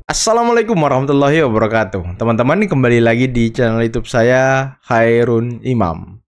Assalamualaikum warahmatullahi wabarakatuh. Teman-teman, nih kembali lagi di channel YouTube saya, Hairun Imam.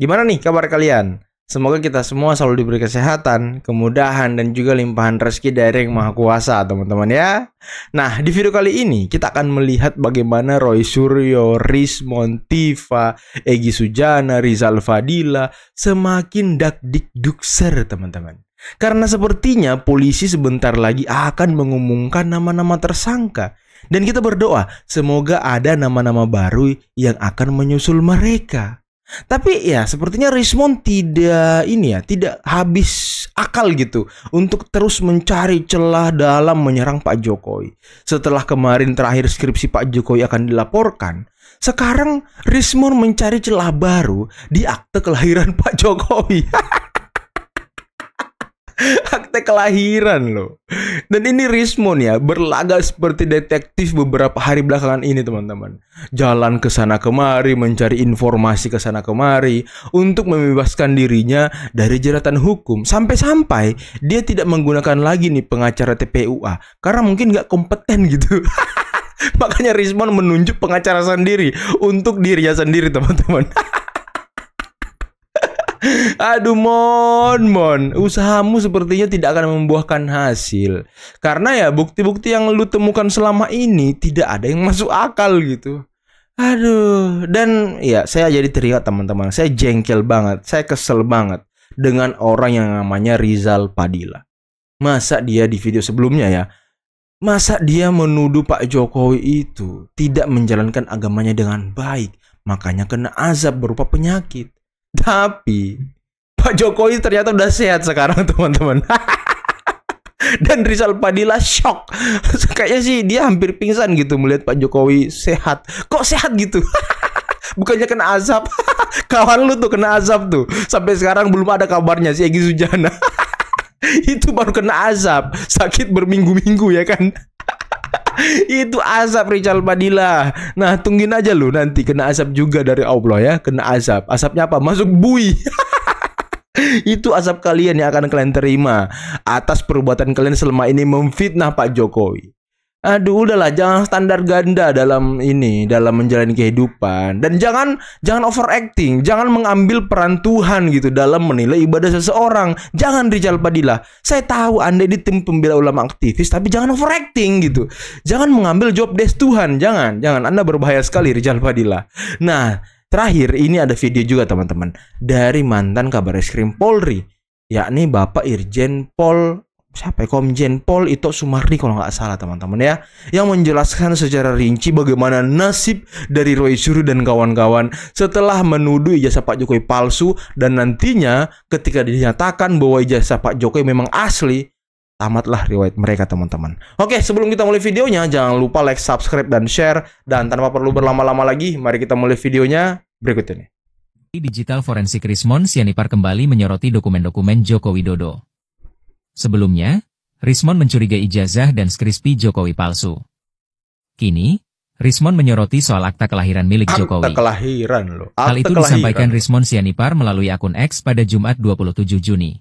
Gimana nih kabar kalian? Semoga kita semua selalu diberi kesehatan, kemudahan, dan juga limpahan rezeki dari Yang Maha Kuasa, teman-teman ya. Nah, di video kali ini kita akan melihat bagaimana Roy Suryo, Rismon, Tifa, Egy Sujana, Rizal Fadila semakin dakdikdukser, teman-teman. Karena sepertinya polisi sebentar lagi akan mengumumkan nama-nama tersangka. Dan kita berdoa semoga ada nama-nama baru yang akan menyusul mereka. Tapi ya sepertinya Rismon tidak habis akal gitu untuk terus mencari celah dalam menyerang Pak Jokowi. Setelah kemarin terakhir skripsi Pak Jokowi akan dilaporkan, sekarang Rismon mencari celah baru di akte kelahiran Pak Jokowi. Akte kelahiran loh. Dan ini Rismon ya berlagak seperti detektif beberapa hari belakangan ini, teman-teman. Jalan ke sana kemari, mencari informasi ke sana kemari untuk membebaskan dirinya dari jeratan hukum. Sampai-sampai dia tidak menggunakan lagi nih pengacara TPUA karena mungkin nggak kompeten gitu. Makanya Rismon menunjuk pengacara sendiri untuk dirinya sendiri, teman-teman. Aduh Mon, usahamu sepertinya tidak akan membuahkan hasil. Karena ya bukti-bukti yang lu temukan selama ini tidak ada yang masuk akal gitu. Aduh, dan ya saya jadi teringat teman-teman, saya jengkel banget, saya kesel banget dengan orang yang namanya Rizal Fadila. Masa dia di video sebelumnya ya, masa dia menuduh Pak Jokowi itu tidak menjalankan agamanya dengan baik, makanya kena azab berupa penyakit. Tapi Pak Jokowi ternyata udah sehat sekarang, teman-teman. Dan Rizal Fadila shock. Kayaknya sih dia hampir pingsan gitu melihat Pak Jokowi sehat. Kok sehat gitu? Bukannya kena azab. Kawan lu tuh kena azab tuh. Sampai sekarang belum ada kabarnya si Egy Sujana. Itu baru kena azab. Sakit berminggu-minggu ya kan. Itu azab Rizal Fadila. Nah tungguin aja lu nanti kena azab juga dari Allah ya. Kena azab. Azabnya apa? Masuk bui. Itu azab kalian yang akan kalian terima atas perbuatan kalian selama ini memfitnah Pak Jokowi. Aduh udahlah, jangan standar ganda dalam menjalani kehidupan. Dan jangan overacting, jangan mengambil peran Tuhan gitu dalam menilai ibadah seseorang. Jangan Rizal Fadila. Saya tahu Anda di tim pembela ulama aktivis, tapi jangan overacting gitu. Jangan mengambil job desk Tuhan, jangan. Anda berbahaya sekali Rizal Fadila. Nah, terakhir ini ada video juga teman-teman dari mantan Kabareskrim Polri, yakni Bapak Irjen Pol Komjen Pol Ito Sumardi kalau nggak salah teman-teman ya, yang menjelaskan secara rinci bagaimana nasib dari Roy Suryo dan kawan-kawan setelah menuduh ijazah Pak Jokowi palsu, dan nantinya ketika dinyatakan bahwa ijazah Pak Jokowi memang asli, tamatlah riwayat mereka teman-teman. Oke, sebelum kita mulai videonya jangan lupa like, subscribe, dan share. Dan tanpa perlu berlama-lama lagi, mari kita mulai videonya berikut ini. Digital Forensik Rismon Sianipar kembali menyoroti dokumen-dokumen Joko Widodo. Sebelumnya, Rismon mencurigai ijazah dan skripsi Jokowi palsu. Kini, Rismon menyoroti soal akta kelahiran milik Jokowi. Akta kelahiran loh. Hal itu disampaikan Rismon Sianipar melalui akun X pada Jumat 27 Juni.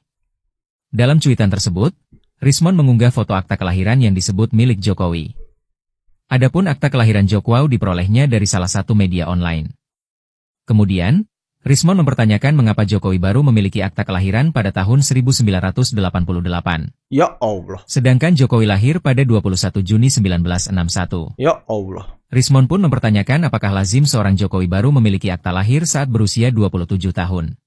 Dalam cuitan tersebut, Rismon mengunggah foto akta kelahiran yang disebut milik Jokowi. Adapun akta kelahiran Jokowi diperolehnya dari salah satu media online. Kemudian, Rismon mempertanyakan mengapa Jokowi baru memiliki akta kelahiran pada tahun 1988. Ya Allah. Sedangkan Jokowi lahir pada 21 Juni 1961. Ya Allah. Rismon pun mempertanyakan apakah lazim seorang Jokowi baru memiliki akta lahir saat berusia 27 tahun.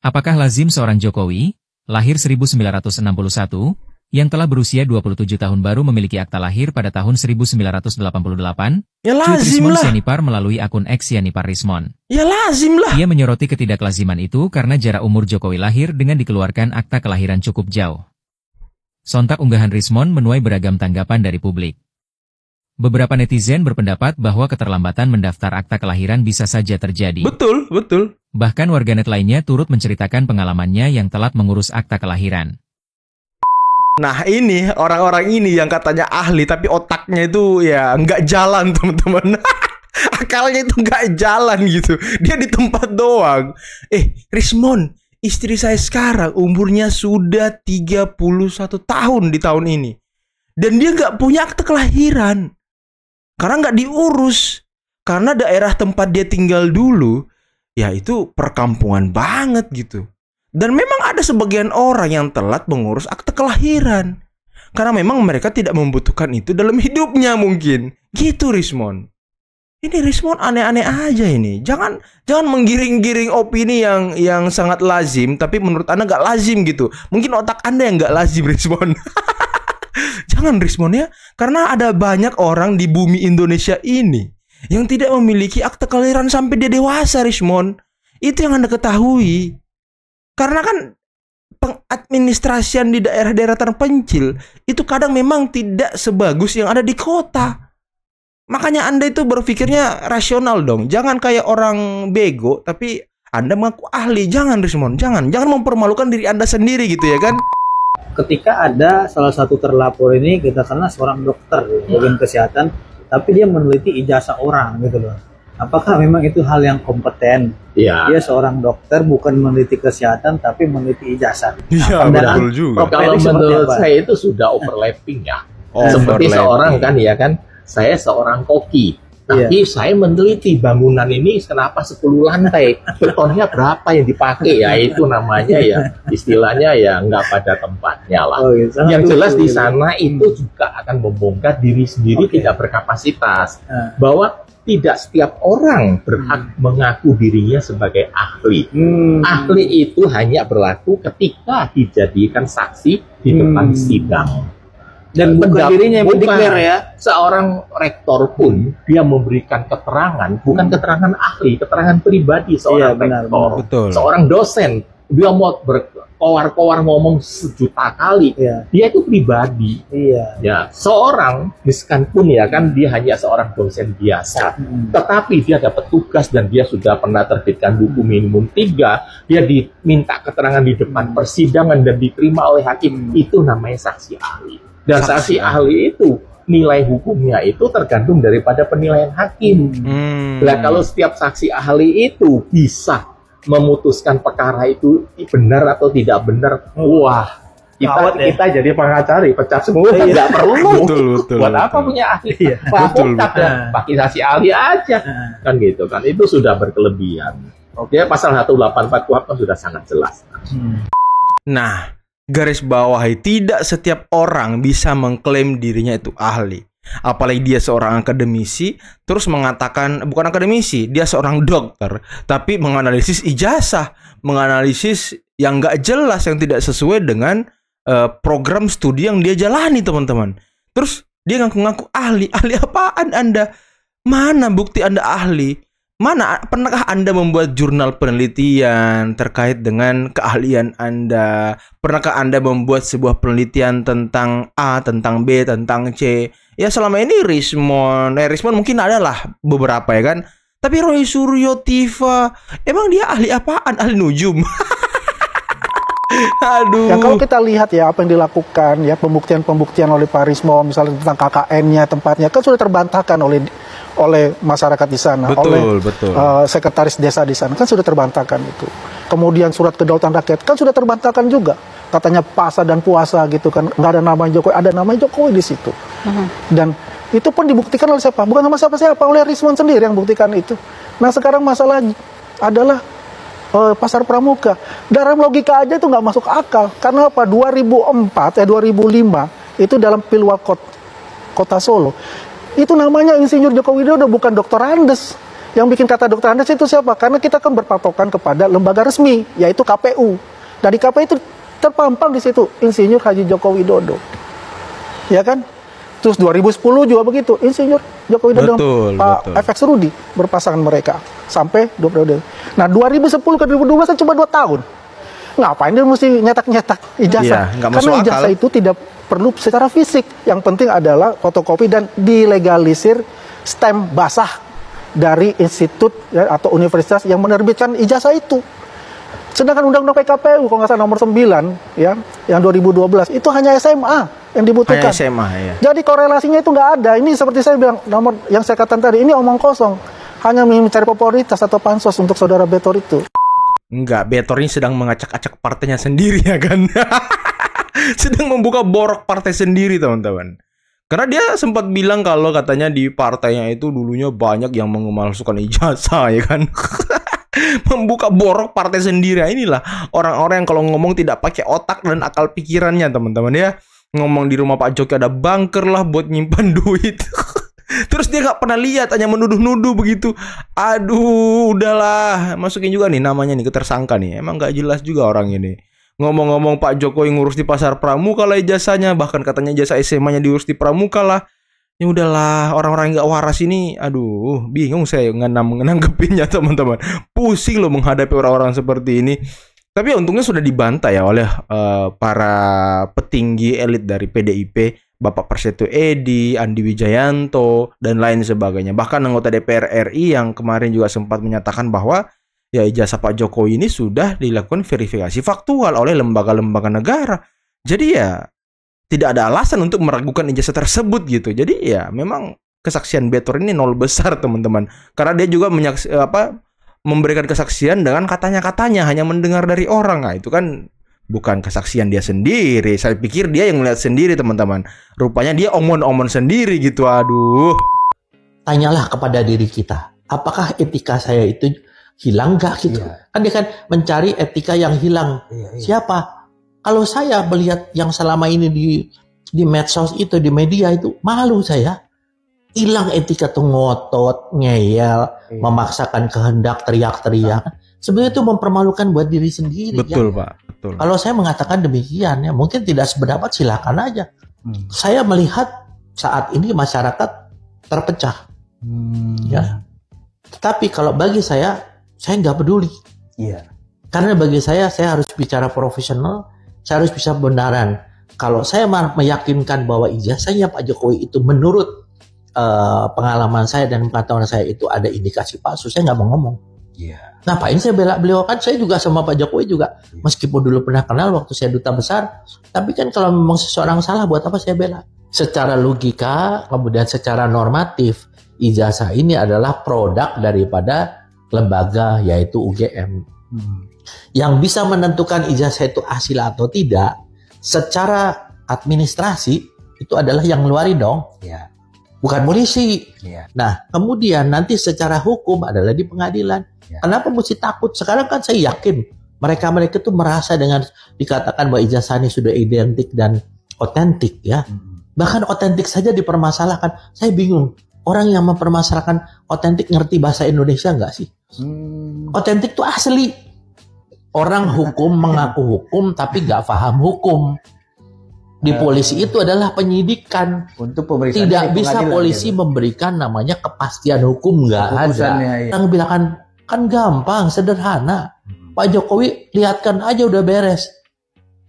Apakah lazim seorang Jokowi, lahir 1961, yang telah berusia 27 tahun baru memiliki akta lahir pada tahun 1988? Ya lazim Rismon lah. Sianipar melalui akun X Sianipar Rismon. Ya lazim lah. Ia menyoroti ketidaklaziman itu karena jarak umur Jokowi lahir dengan dikeluarkan akta kelahiran cukup jauh. Sontak unggahan Rismon menuai beragam tanggapan dari publik. Beberapa netizen berpendapat bahwa keterlambatan mendaftar akta kelahiran bisa saja terjadi. Betul. Bahkan warganet lainnya turut menceritakan pengalamannya yang telat mengurus akta kelahiran. Nah ini orang-orang ini yang katanya ahli tapi otaknya itu ya nggak jalan teman-teman. Akalnya itu nggak jalan gitu. Dia di tempat doang. Rismon, istri saya sekarang umurnya sudah 31 tahun di tahun ini. Dan dia nggak punya akte kelahiran. Karena nggak diurus. Karena daerah tempat dia tinggal dulu, ya itu perkampungan banget gitu. Dan memang ada sebagian orang yang telat mengurus akte kelahiran. Karena memang mereka tidak membutuhkan itu dalam hidupnya mungkin. Gitu Rismon. Ini Rismon aneh-aneh aja ini. Jangan menggiring-giring opini yang sangat lazim, tapi menurut Anda nggak lazim gitu. Mungkin otak Anda yang nggak lazim Rismon. Jangan Rismon ya. Karena ada banyak orang di bumi Indonesia ini yang tidak memiliki akte kelahiran sampai dia dewasa Rismon. Itu yang Anda ketahui. Karena kan pengadministrasian di daerah-daerah terpencil itu kadang memang tidak sebagus yang ada di kota. Makanya Anda itu berpikirnya rasional dong. Jangan kayak orang bego tapi Anda mengaku ahli. Jangan Rismon, jangan mempermalukan diri Anda sendiri gitu ya kan. Ketika ada salah satu terlapor ini, kita kenal seorang dokter bagian kesehatan, tapi dia meneliti ijazah orang gitu loh. Apakah memang itu hal yang kompeten? Iya. Dia seorang dokter bukan meneliti kesehatan tapi meneliti ijazah. Iya betul juga. Kalau menurut saya itu sudah overlapping ya. Seperti seorang kan ya kan, saya seorang koki. Tapi saya meneliti bangunan ini kenapa 10 lantai, betonnya berapa yang dipakai ya, itu namanya ya istilahnya ya nggak pada tempatnya lah. Yang jelas di sana itu juga akan membongkar diri sendiri tidak berkapasitas, bahwa tidak setiap orang berhak mengaku dirinya sebagai ahli. Ahli itu hanya berlaku ketika dijadikan saksi di depan sidang. Dan bukan dirinya yang mendeklar ya. Seorang rektor pun dia memberikan keterangan, bukan keterangan ahli, keterangan pribadi seorang rektor. Betul. Seorang dosen, dia mau berkoar-koar ngomong sejuta kali. Dia itu pribadi. Ya, seorang meskipun ya kan dia hanya seorang dosen biasa, tetapi dia dapat tugas dan dia sudah pernah terbitkan buku minimum 3, dia diminta keterangan di depan persidangan dan diterima oleh hakim, itu namanya saksi ahli. Dan saksi ahli itu nilai hukumnya itu tergantung daripada penilaian hakim. Nah, kalau setiap saksi ahli itu bisa memutuskan perkara itu benar atau tidak benar, wah, kita jadi pengacara pecah semua, nggak perlu. Betul, buat apa punya ahli? Betul. Pakai saksi ahli aja, kan gitu kan? Itu sudah berkelebihan. Oke, pasal 184 KUHP kan sudah sangat jelas. Nah, garis bawahi, tidak setiap orang bisa mengklaim dirinya itu ahli. Apalagi dia seorang akademisi, terus mengatakan, bukan akademisi, dia seorang dokter, tapi menganalisis ijazah, menganalisis yang nggak jelas, yang tidak sesuai dengan program studi yang dia jalani, teman-teman. Terus dia ngaku-ngaku ahli. Ahli apaan Anda? Mana bukti Anda ahli? Mana, pernahkah Anda membuat jurnal penelitian terkait dengan keahlian Anda? Pernahkah Anda membuat sebuah penelitian tentang A, tentang B, tentang C? Ya selama ini Rismon mungkin adalah beberapa ya kan. Tapi Roy Suryo Tiva, emang dia ahli apaan? Ahli nujum. Aduh. Ya kalau kita lihat ya apa yang dilakukan ya, pembuktian oleh Pak Rismon misalnya tentang KKN-nya, tempatnya kan sudah terbantahkan oleh masyarakat di sana, betul. sekretaris desa di sana kan sudah terbantahkan itu. Kemudian surat kedaulatan rakyat kan sudah terbantahkan juga. Katanya pasa dan puasa gitu kan, nggak ada nama Jokowi, ada nama Jokowi di situ. Dan itu pun dibuktikan oleh siapa? Bukan sama siapa-siapa, oleh Rismon sendiri yang buktikan itu. Nah sekarang masalah adalah pasar pramuka. Dalam logika aja itu nggak masuk akal. Karena apa? 2005 itu dalam Pilwakot Kota Solo. Itu namanya Insinyur Joko Widodo, bukan Dr. Andes. Yang bikin kata Dr. Andes itu siapa? Karena kita kan berpatokan kepada lembaga resmi, yaitu KPU. Dari KPU itu terpampang di situ Insinyur Haji Joko Widodo. Ya kan? Terus 2010 juga begitu, Insinyur Joko Widodo dan Pak FX Rudi berpasangan mereka sampai 2 periode. Nah, 2010 ke 2012 cuma 2 tahun. Ngapain dia mesti nyetak-nyetak ijazah? Karena ijazah itu tidak perlu secara fisik. Yang penting adalah fotokopi dan dilegalisir stem basah dari institut ya, atau universitas yang menerbitkan ijazah itu. Sedangkan undang-undang PKPU kalau nggak salah nomor 9 ya, yang 2012 itu hanya SMA yang dibutuhkan. Hanya SMA ya. Jadi korelasinya itu nggak ada. Ini seperti saya bilang, nomor yang saya katakan tadi ini omong kosong. Hanya mencari popularitas atau pansos untuk saudara Betor itu. Enggak, Betor ini sedang mengacak-acak partainya sendiri ya kan. sedang membuka borok partai sendiri, teman-teman. Karena dia sempat bilang kalau katanya di partainya itu dulunya banyak yang memalsukan ijazah, ya kan. Membuka borok partai sendiri. Inilah orang-orang yang kalau ngomong tidak pakai otak dan akal pikirannya, teman-teman ya. Ngomong di rumah Pak Jokowi ada bunker lah buat nyimpan duit. Terus dia nggak pernah lihat, hanya menuduh-nuduh begitu. Aduh, udahlah, masukin juga nih namanya nih ketersangka nih. Emang nggak jelas juga orang ini. Ngomong-ngomong Pak Jokowi ngurus di pasar pramuka lah ijazahnya, bahkan katanya ijazah SMA-nya diurus di pramuka lah. Ya udahlah, orang-orang yang nggak waras ini, aduh, bingung saya nganggepinnya, teman-teman. Pusing loh menghadapi orang-orang seperti ini. Tapi untungnya sudah dibantah ya oleh para petinggi elit dari PDIP. Bapak Prasetyo Edy, Andi Wijayanto, dan lain sebagainya. Bahkan anggota DPR RI yang kemarin juga sempat menyatakan bahwa ya ijazah Pak Jokowi ini sudah dilakukan verifikasi faktual oleh lembaga-lembaga negara. Jadi ya tidak ada alasan untuk meragukan ijazah tersebut gitu. Jadi ya memang kesaksian Betor ini nol besar, teman-teman. Karena dia juga memberikan kesaksian dengan katanya-katanya, hanya mendengar dari orang. Nah, itu kan bukan kesaksian dia sendiri. Saya pikir dia yang melihat sendiri, teman-teman. Rupanya dia omon-omon sendiri gitu. Aduh. Tanyalah kepada diri kita, apakah etika saya itu hilang gak gitu? Kan dia kan mencari etika yang hilang. Siapa? Kalau saya melihat yang selama ini di medsos itu, di media itu, malu saya. Hilang etika tuh, ngotot, ngeyel, memaksakan kehendak, teriak-teriak. Sebenarnya itu mempermalukan buat diri sendiri. Betul, ya. Pak. Betul. Kalau saya mengatakan demikian, ya mungkin tidak sependapat, silakan aja. Saya melihat saat ini masyarakat terpecah. Ya. Tetapi kalau bagi saya nggak peduli. Iya. Karena bagi saya harus bicara profesional, saya harus bisa kebenaran. Kalau saya meyakinkan bahwa ijazahnya Pak Jokowi itu menurut pengalaman saya dan pengetahuan saya itu ada indikasi palsu, saya nggak mau ngomong. Iya. Ngapain saya bela beliau? Kan saya juga sama Pak Jokowi juga, meskipun dulu pernah kenal waktu saya duta besar, tapi kan kalau memang seseorang salah, buat apa saya bela? Secara logika, kemudian secara normatif, ijazah ini adalah produk daripada lembaga, yaitu UGM. Yang bisa menentukan ijazah itu asli atau tidak, secara administrasi, itu adalah yang ngeluarin dong. Ya. Bukan polisi. Ya. Nah, kemudian nanti secara hukum adalah di pengadilan. Ya. Kenapa mesti takut? Sekarang kan saya yakin mereka-mereka itu merasa dengan dikatakan bahwa ijazah ini sudah identik dan otentik ya. Bahkan otentik saja dipermasalahkan. Saya bingung. Orang yang mempermasalahkan otentik ngerti bahasa Indonesia nggak sih? Otentik itu asli. Orang hukum mengaku hukum tapi nggak paham hukum. Di polisi itu adalah penyidikan. Untuk pemeriksaan tidak bisa polisi gitu memberikan namanya kepastian hukum, nggak ada. Ya. Yang bilang kan gampang, sederhana. Pak Jokowi lihatkan aja udah beres.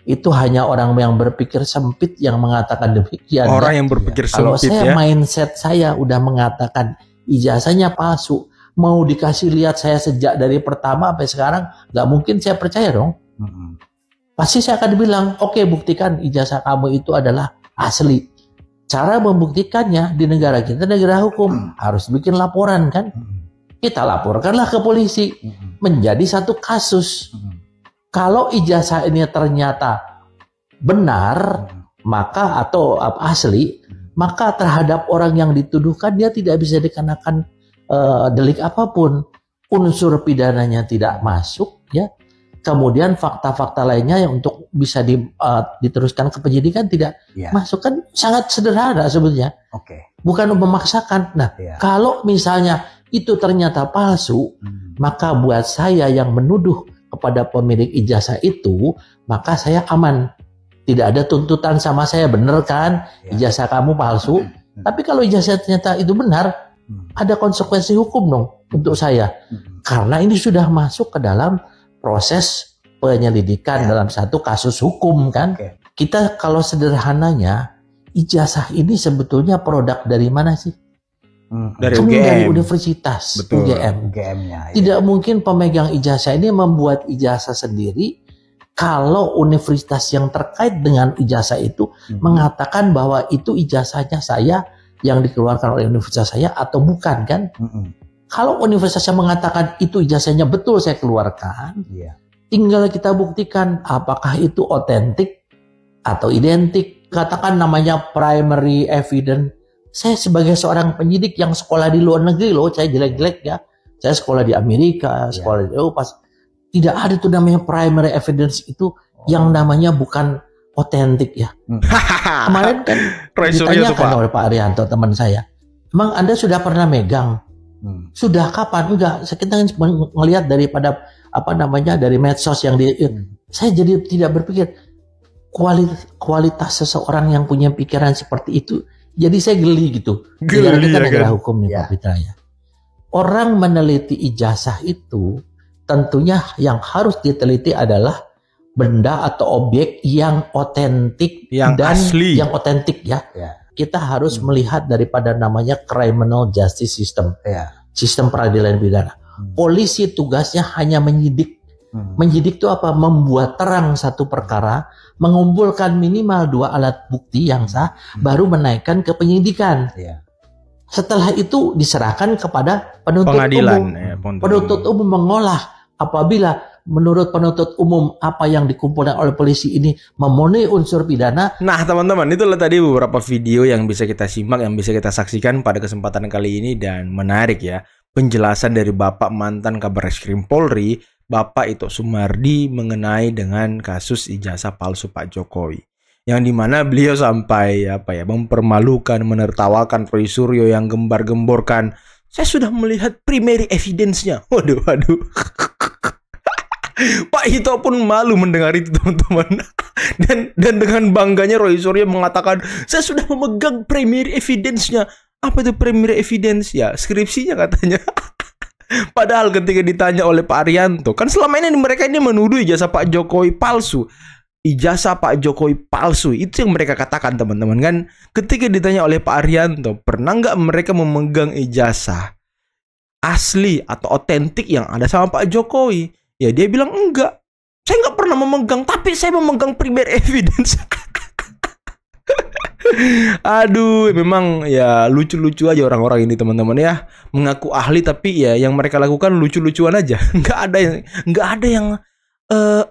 Itu hanya orang yang berpikir sempit yang mengatakan demikian. Orang yang berpikir Kalau sempit saya ya. Mindset saya udah mengatakan ijazahnya palsu. Mau dikasih lihat saya sejak dari pertama sampai sekarang, nggak mungkin saya percaya dong. Pasti saya akan bilang, oke, buktikan ijazah kamu itu adalah asli. Cara membuktikannya di negara kita, negara hukum, harus bikin laporan kan. Kita laporkanlah ke polisi. Menjadi satu kasus. Kalau ijazah ini ternyata benar, maka atau asli, maka terhadap orang yang dituduhkan dia tidak bisa dikenakan delik apapun. Unsur pidananya tidak masuk ya. Kemudian fakta-fakta lainnya yang untuk bisa diteruskan ke penyidikan tidak masuk, kan sangat sederhana sebenarnya. Bukan memaksakan. Nah, kalau misalnya itu ternyata palsu, maka buat saya yang menuduh kepada pemilik ijazah itu, maka saya aman. Tidak ada tuntutan sama saya, bener kan? Ijazah kamu palsu. Tapi kalau ijazah ternyata itu benar, ada konsekuensi hukum dong untuk saya. Karena ini sudah masuk ke dalam proses penyelidikan dalam satu kasus hukum kan. Kita kalau sederhananya, ijazah ini sebetulnya produk dari mana sih? Dari kan UGM. dari universitas. Betul. UGM-nya. Tidak mungkin pemegang ijazah ini membuat ijazah sendiri kalau universitas yang terkait dengan ijazah itu mengatakan bahwa itu ijazahnya saya yang dikeluarkan oleh universitas saya atau bukan kan? Kalau universitas yang mengatakan itu ijazahnya betul saya keluarkan, tinggal kita buktikan apakah itu otentik atau identik. Katakan namanya primary evidence. Saya sebagai seorang penyidik yang sekolah di luar negeri loh, saya jelek-jelek ya. Saya sekolah di Amerika, sekolah di Eropa. Tidak ada tuh namanya primary evidence itu yang namanya bukan otentik ya. Kemarin kan ditanyakan oleh Pak Arianto teman saya, emang Anda sudah pernah megang? Sudah kapan? Enggak. Kita melihat daripada dari medsos yang saya jadi tidak berpikir kualitas seseorang yang punya pikiran seperti itu. Jadi saya geli gitu. Kita negara hukum nih Pak Fitra ya. Orang meneliti ijazah itu tentunya yang harus diteliti adalah benda atau objek yang otentik dan asli. Yang otentik ya. Kita harus melihat daripada namanya criminal justice system. Sistem peradilan pidana. Polisi tugasnya hanya menyidik. Menyidik itu apa? Membuat terang satu perkara, mengumpulkan minimal 2 alat bukti yang sah, baru menaikkan ke penyidikan. Setelah itu diserahkan kepada penuntut umum. Penuntut umum mengolah. Apabila menurut penuntut umum apa yang dikumpulkan oleh polisi ini memenuhi unsur pidana. Nah teman-teman, itulah tadi beberapa video yang bisa kita simak, yang bisa kita saksikan pada kesempatan kali ini. Dan menarik ya, penjelasan dari Bapak mantan Kabarreskrim Polri, Bapak Ito Sumardi, mengenai dengan kasus ijazah palsu Pak Jokowi, yang dimana beliau sampai mempermalukan, menertawakan Roy Suryo yang gembar-gemborkan, saya sudah melihat primary evidence-nya. Waduh. Pak Ito pun malu mendengar itu teman-teman. Dan dengan bangganya Roy Suryo mengatakan, saya sudah memegang primary evidence-nya. Apa itu primary evidence? Ya skripsinya katanya. Padahal ketika ditanya oleh Pak Arianto, kan selama ini mereka ini menuduh ijazah Pak Jokowi palsu. Ijazah Pak Jokowi palsu, itu yang mereka katakan teman-teman kan. Ketika ditanya oleh Pak Arianto, pernah nggak mereka memegang ijazah asli atau otentik yang ada sama Pak Jokowi? Ya dia bilang enggak. Saya nggak pernah memegang, tapi saya memegang primary evidence. Aduh, memang ya lucu-lucu aja orang-orang ini teman-teman ya. Mengaku ahli tapi ya yang mereka lakukan lucu-lucuan aja. Nggak ada yang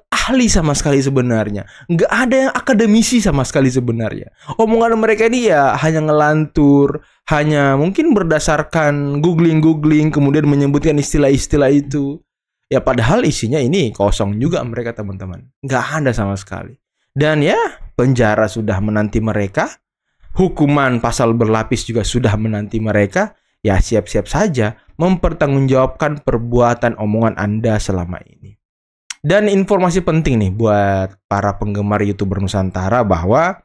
ahli sama sekali sebenarnya. Nggak ada yang akademisi sama sekali sebenarnya. Omongan mereka ini ya hanya ngelantur, hanya mungkin berdasarkan googling kemudian menyebutkan istilah-istilah itu. Ya padahal isinya ini kosong juga mereka teman-teman. Nggak ada sama sekali. Dan ya penjara sudah menanti mereka. Hukuman pasal berlapis juga sudah menanti mereka. Ya siap-siap saja mempertanggungjawabkan perbuatan omongan Anda selama ini. Dan informasi penting nih buat para penggemar YouTuber Nusantara, bahwa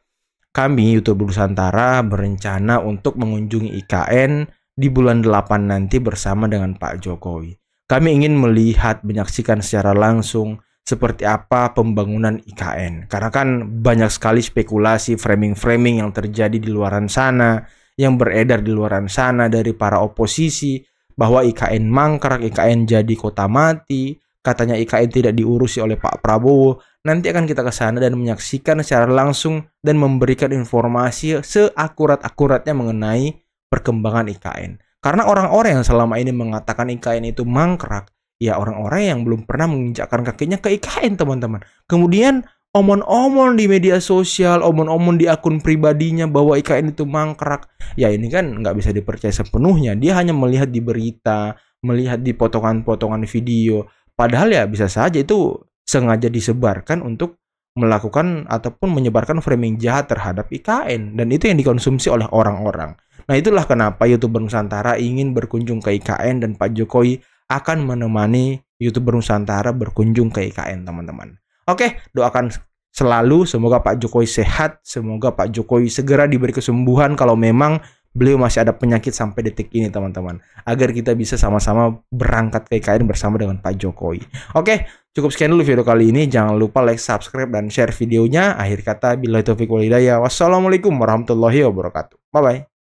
kami YouTuber Nusantara berencana untuk mengunjungi IKN di bulan 8 nanti bersama dengan Pak Jokowi. Kami ingin melihat, menyaksikan secara langsung seperti apa pembangunan IKN. Karena kan banyak sekali spekulasi, framing-framing yang terjadi di luaran sana, yang beredar di luaran sana dari para oposisi, bahwa IKN mangkrak, IKN jadi kota mati, katanya IKN tidak diurusi oleh Pak Prabowo. Nanti akan kita ke sana dan menyaksikan secara langsung dan memberikan informasi seakurat-akuratnya mengenai perkembangan IKN. Karena orang-orang yang selama ini mengatakan IKN itu mangkrak, ya orang-orang yang belum pernah menginjakkan kakinya ke IKN teman-teman. Kemudian omon-omon di media sosial, omon-omon di akun pribadinya bahwa IKN itu mangkrak. Ya ini kan nggak bisa dipercaya sepenuhnya. Dia hanya melihat di berita, melihat di potongan-potongan video. Padahal ya bisa saja itu sengaja disebarkan untuk melakukan ataupun menyebarkan framing jahat terhadap IKN. Dan itu yang dikonsumsi oleh orang-orang. Nah itulah kenapa YouTuber Nusantara ingin berkunjung ke IKN, dan Pak Jokowi akan menemani YouTuber Nusantara berkunjung ke IKN teman-teman. Oke, doakan selalu semoga Pak Jokowi sehat, semoga Pak Jokowi segera diberi kesembuhan kalau memang beliau masih ada penyakit sampai detik ini teman-teman, agar kita bisa sama-sama berangkat ke IKN bersama dengan Pak Jokowi. Oke, cukup sekian dulu video kali ini. Jangan lupa like, subscribe, dan share videonya. Akhir kata, billahi taufiq wal hidayah. Wassalamualaikum warahmatullahi wabarakatuh. Bye-bye.